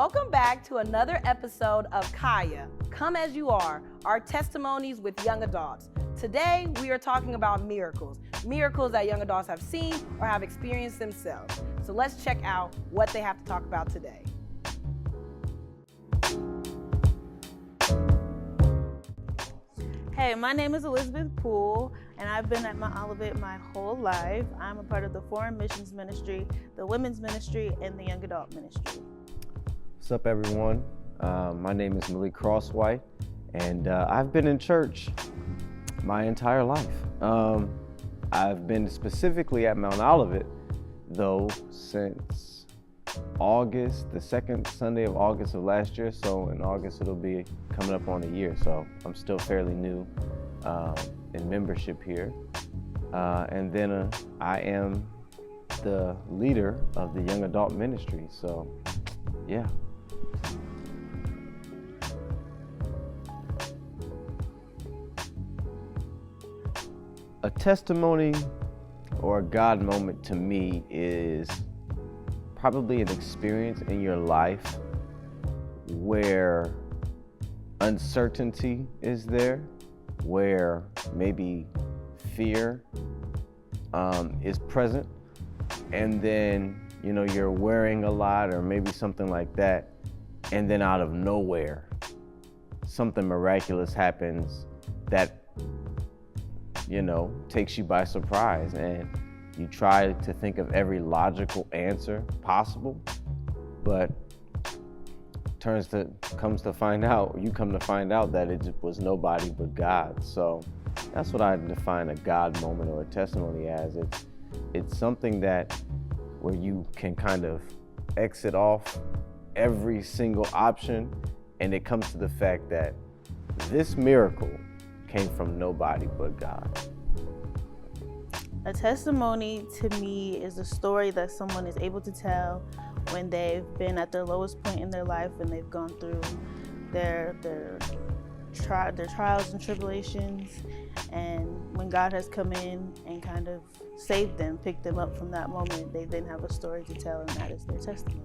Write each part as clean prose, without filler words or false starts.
Welcome back to another episode of CAYA, Come As You Are, our testimonies with young adults. Today, we are talking about miracles that young adults have seen or have experienced themselves. So let's check out what they have to talk about today. Hey, my name is Elizabeth Poole, and I've been at Mount Olivet my whole life. I'm a part of the Foreign Missions Ministry, the Women's Ministry, and the Young Adult Ministry. What's up, everyone? My name is Malik Crosswhite, and I've been in church my entire life. I've been specifically at Mount Olivet, though, since August, the second Sunday of August of last year. So in August, it'll be coming up on a year. So I'm still fairly new in membership here. And then I am the leader of the Young Adult Ministry. So, yeah. A testimony or a God moment to me is probably an experience in your life where uncertainty is there, where maybe fear is present, and then you're wearing a lot or maybe something like that, and then out of nowhere something miraculous happens that takes you by surprise, and you try to think of every logical answer possible, but you come to find out that it was nobody but God. So that's what I define a God moment or a testimony as. It's something where you can kind of exit off every single option, and it comes to the fact that this miracle came from nobody but God. A testimony to me is a story that someone is able to tell when they've been at their lowest point in their life and they've gone through their trials and tribulations, and when God has come in and kind of saved them, picked them up from that moment, they then have a story to tell, and that is their testimony.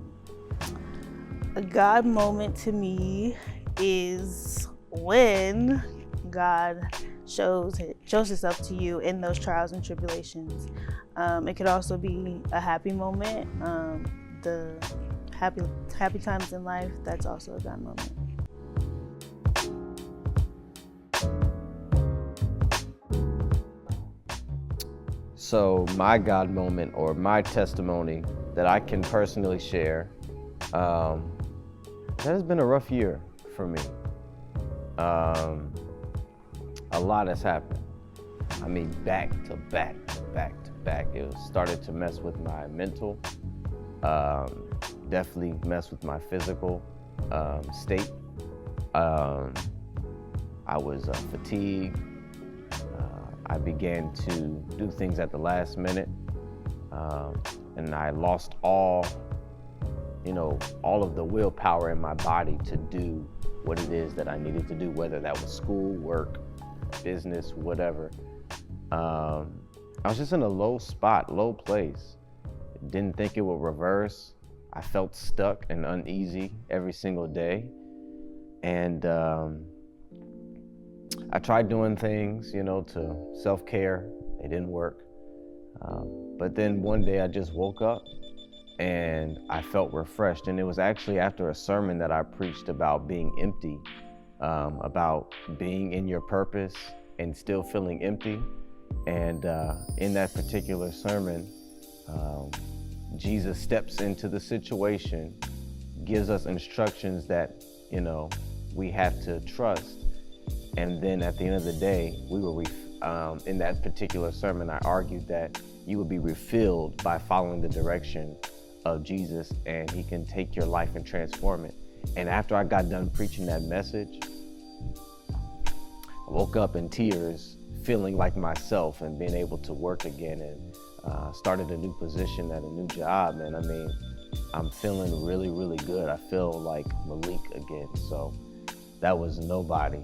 A God moment to me is when God shows itself to you in those trials and tribulations. It could also be a happy moment, the happy times in life. That's also a God moment. So my God moment or my testimony that I can personally share, that has been a rough year for me. A lot has happened. I mean, back to back. It started to mess with my mental, definitely mess with my physical state. I was fatigued. I began to do things at the last minute, and I lost all of the willpower in my body to do what it is that I needed to do, whether that was school, work, business, whatever. I was just in a low spot, low place. Didn't think it would reverse. I felt stuck and uneasy every single day. And I tried doing things, to self-care. They didn't work. But then one day I just woke up and I felt refreshed. And it was actually after a sermon that I preached about being empty, about being in your purpose and still feeling empty. And in that particular sermon, Jesus steps into the situation, gives us instructions that, we have to trust. And then at the end of the day, we were, in that particular sermon, I argued that you would be refilled by following the direction of Jesus, and he can take your life and transform it. And after I got done preaching that message, I woke up in tears, feeling like myself and being able to work again, and started a new position at a new job. And I mean, I'm feeling really, really good. I feel like Malik again. So that was nobody.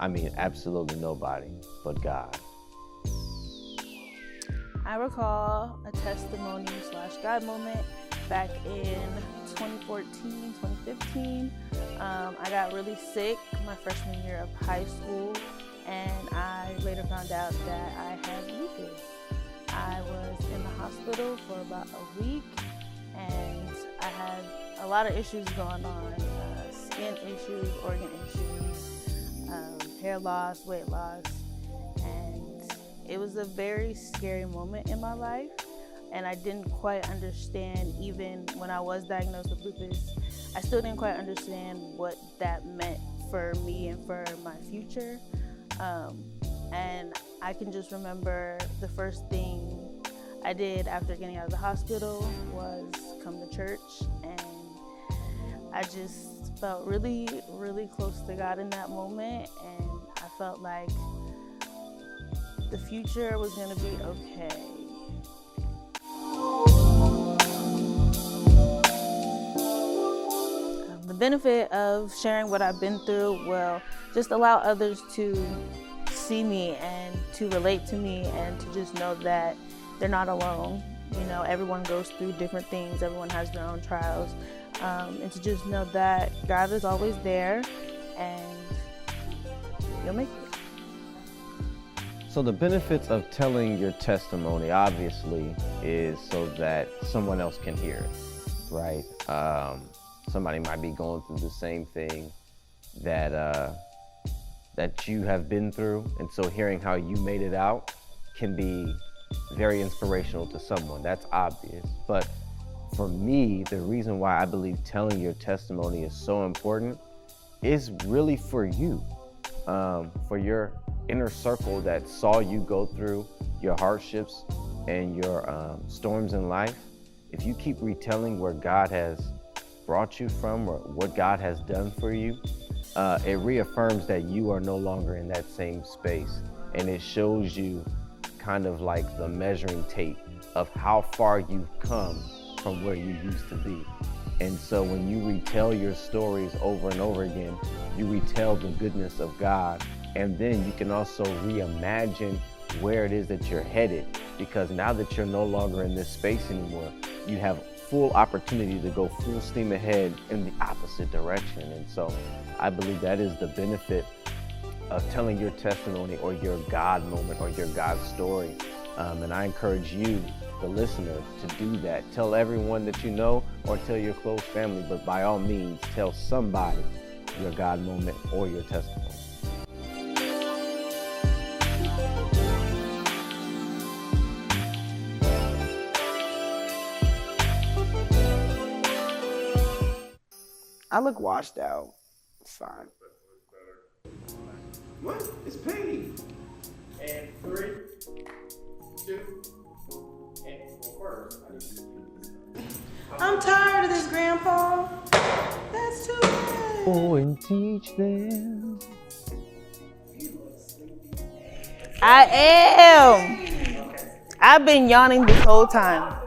I mean, absolutely nobody but God. I recall a testimony / God moment back in 2014, 2015. I got really sick my freshman year of high school, and I later found out that I had lupus. I was in the hospital for about a week, and I had a lot of issues going on, skin issues, organ issues, hair loss, weight loss, and it was a very scary moment in my life, and I didn't quite understand, even when I was diagnosed with lupus, I still didn't quite understand what that meant for me and for my future. And I can just remember the first thing I did after getting out of the hospital was come to church, and I just felt really, really close to God in that moment, and I felt like the future was gonna be okay. The benefit of sharing what I've been through will just allow others to see me and to relate to me and to just know that they're not alone. You know, everyone goes through different things, everyone has their own trials, and to just know that God is always there and you'll make it. So the benefits of telling your testimony, obviously, is so that someone else can hear it, right? Somebody might be going through the same thing that you have been through, and so hearing how you made it out can be very inspirational to someone. That's obvious. But for me, the reason why I believe telling your testimony is so important is really for you, for your inner circle that saw you go through your hardships and your storms in life. If you keep retelling where God has brought you from or what God has done for you, it reaffirms that you are no longer in that same space, and it shows you kind of like the measuring tape of how far you've come from where you used to be. And so when you retell your stories over and over again, you retell the goodness of God, and then you can also reimagine where it is that you're headed, because now that you're no longer in this space anymore, you have full opportunity to go full steam ahead in the opposite direction. And so I believe that is the benefit of telling your testimony or your God moment or your God story. And I encourage you, the listener, to do that. Tell everyone that you know or tell your close family, but by all means, tell somebody your God moment or your testimony. I look washed out. It's fine. What? It's paid. And 3, 2, and first, I need to do this. I'm tired of this, Grandpa. That's too bad. Oh, and teach them. I am. I've been yawning this whole time.